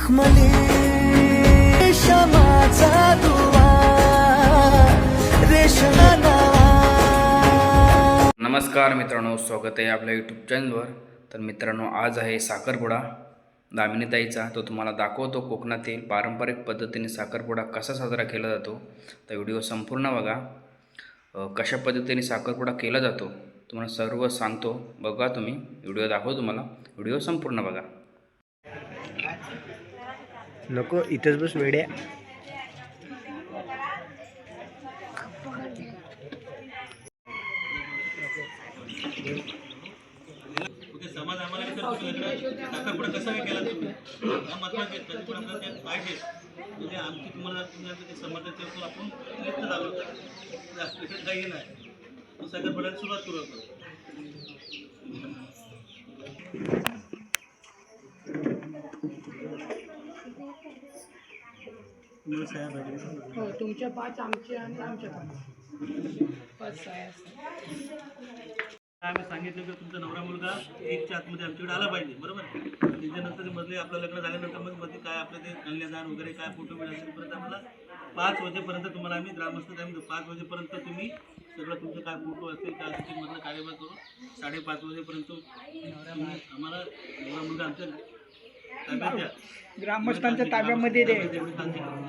मखमली रेशमाचा दुवा रेशमा. नमस्कार मित्रांनो, स्वागत आहे आपल्या यूट्यूब चॅनलवर. तर मित्रांनो, आज आहे साखरपुडा दामिनीताईचा. तो तुम्हाला दाखवतो कोकणातील पारंपरिक पद्धतीने साखरपुडा कसा साजरा केला जातो. तर व्हिडिओ संपूर्ण बघा. कशा पद्धतीने साखरपुडा केला जातो तुम्हाला सर्व सांगतो. बघा तुम्ही व्हिडिओ, दाखवतो तुम्हाला. व्हिडिओ संपूर्ण बघा. नको इथंच बस वेड्या. समाज आम्हाला साखरपुडा कसा काय केला तुम्ही, हा महत्वाचे पण आपल्याला पाहिजे. म्हणजे आमची तुम्हाला ते समाजाच्या आपण लिहित लागलो जास्त काही नाही. साखरपुड्याला सुरुवात करू आपण. हो, तुमच्या 5 आमचे आणि आमच्या 5 साया. आम्ही सांगितलं की तुमचा नवरा मुलगा 1च्या आतमध्ये आमच्याकडे आला पाहिजे, बरोबर. त्याच्यानंतर मध्ये आपलं लग्न झाल्यानंतर मग मध्ये काय आपलं ते कन्यादान वगैरे काय फोटो मिळाल्यापर्यंत आम्हाला 5 वाजेपर्यंत तुम्हाला आम्ही ग्रामस्थ टाईम 5 वाजेपर्यंत तुम्ही सगळं तुमचं काय फोटो असेल काय असेल मधलं कार्यक्रम करू. 5:30 वाजेपर्यंत आम्हाला नवरा मुलगा आमच्या ताब्यात द्या, ग्रामस्थांच्या ताब्यामध्ये दे. तुम्ही थांबा.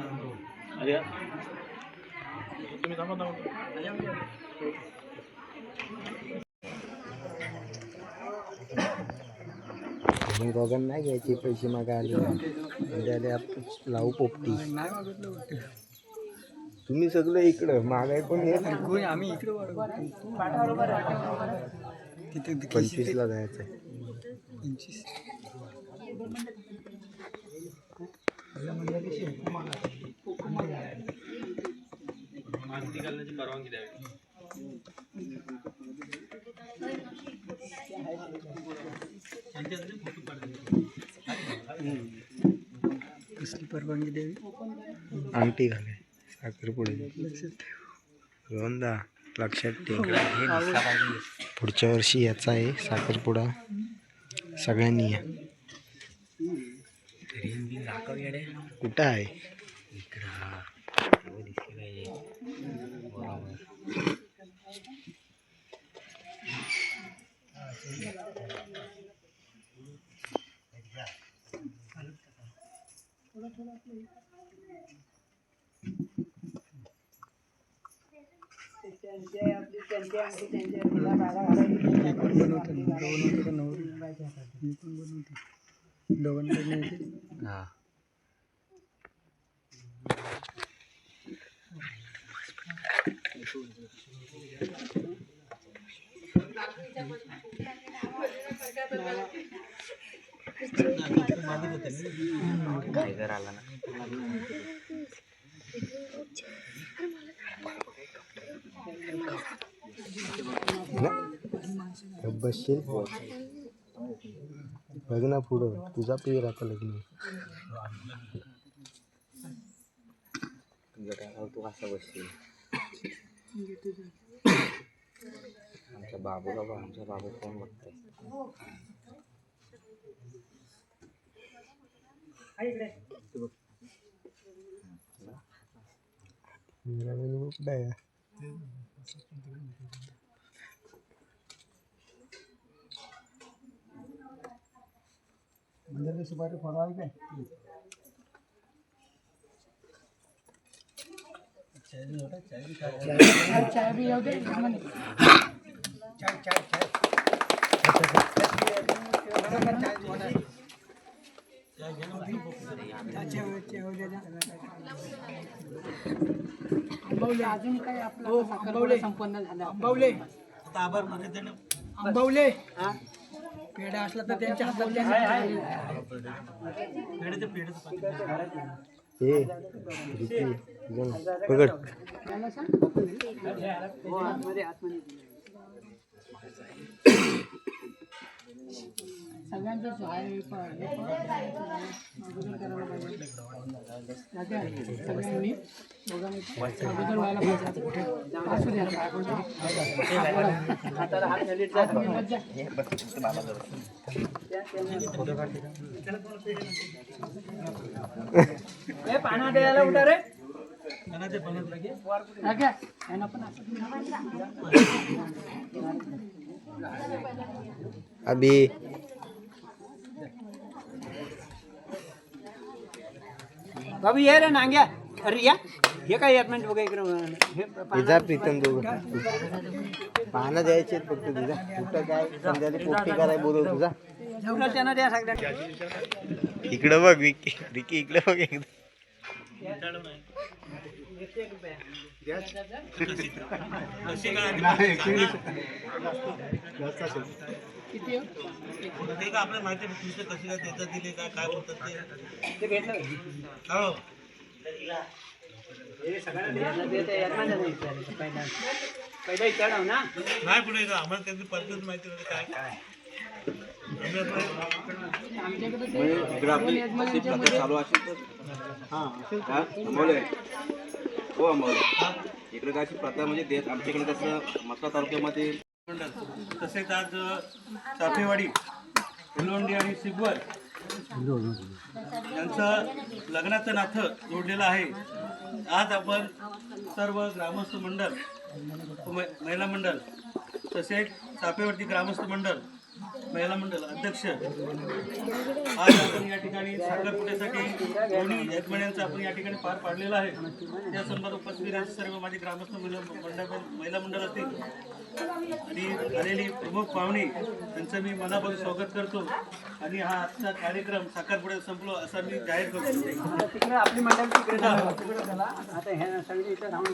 तुम्ही दोघांना नाही घ्यायचे पैसे मागायला लावू पोपटी. तुम्ही सगळं इकडं मागाय पण येत. आम्ही इकडे 25ला जायचं. 25 घालण्याची परवानगी द्यावी. कसली परवानगी द्यावी? अंगठी घालाय साखरपुडे. लक्षात ठेव. पुढच्या वर्षी याचा आहे साखरपुडा. सगळ्यांनी या. कुठं आहे? बसशील बघ ना पुढं तुझा पेर आता लग्न. तू असा बसशील. आमच्या बाबू कोण बघताय? कुठं मंदिर सुपारी फोडावी काय? चाय भी येऊ दे. अजून काय आपलं साखरपुडा संपन्न झाला. आंबवले आंबवले पेढा असला तर त्यांच्या हातात पकड. सगळ्यांचंच आहे अगोदर करायला पाहिजे. सगळ्यांनी दोघांनी अगोदर व्हायला पाहिजे. असू द्या काय बोलतो. पाना द्यायला उठा रे. अभी बाबू ये रे नांग्या. अरे या हे काय येत म्हणजे बघा इकडे इजा प्रीतम दोघं पानं द्यायचे फक्त तुझा कुठं काय संध्याकाळी पोटी कराय बोलव तुझा जेवढं त्यांना द्या सगळ्या. इकडं बघ विकी विकी इकडे बघ एकदा किती आहे? ते का आपल्याला माहिती आहे तुमचं कशी काय देतात दिले काय काय बोलतात ते हो. पहिला विचाराव ना. नाही पुढे का आम्हाला त्यांची पद्धत माहिती होती काय काय आमच्याकडे ते दोन यजमानांच्यामध्ये हो अमोल इकडे काय अशी प्रथा म्हणजे देत आमच्याकडे कसं मस्का तालुक्यामध्ये तसेच आज चाफेवाडी फुलवंडी आणि सिग्वर यांचं लग्नाचं नातं जोडलेलं आहे. आज आपण सर्व ग्रामस्थ मंडळ महिला मंडळ तसेच चाफेवरती ग्रामस्थ मंडळ महिला मंडळ अध्यक्ष आज आपण या ठिकाणी साखरपुड्यासाठी दोन्ही यजमान्यांचं आपण या ठिकाणी पार पाडलेलं आहे. त्या संदर्भात उपस्थित राहणारे सर्व माझे ग्रामस्थ महिला मंडळ असतील आणि आलेली प्रमुख पाहुणे यांचं मी मनापासून स्वागत करतो आणि हा आजचा कार्यक्रम साखरपुड्यात संपलो असा मी जाहीर करतो. तिकडे आपली मंडळी तिकडे आता ह्या सगळी इथं राहून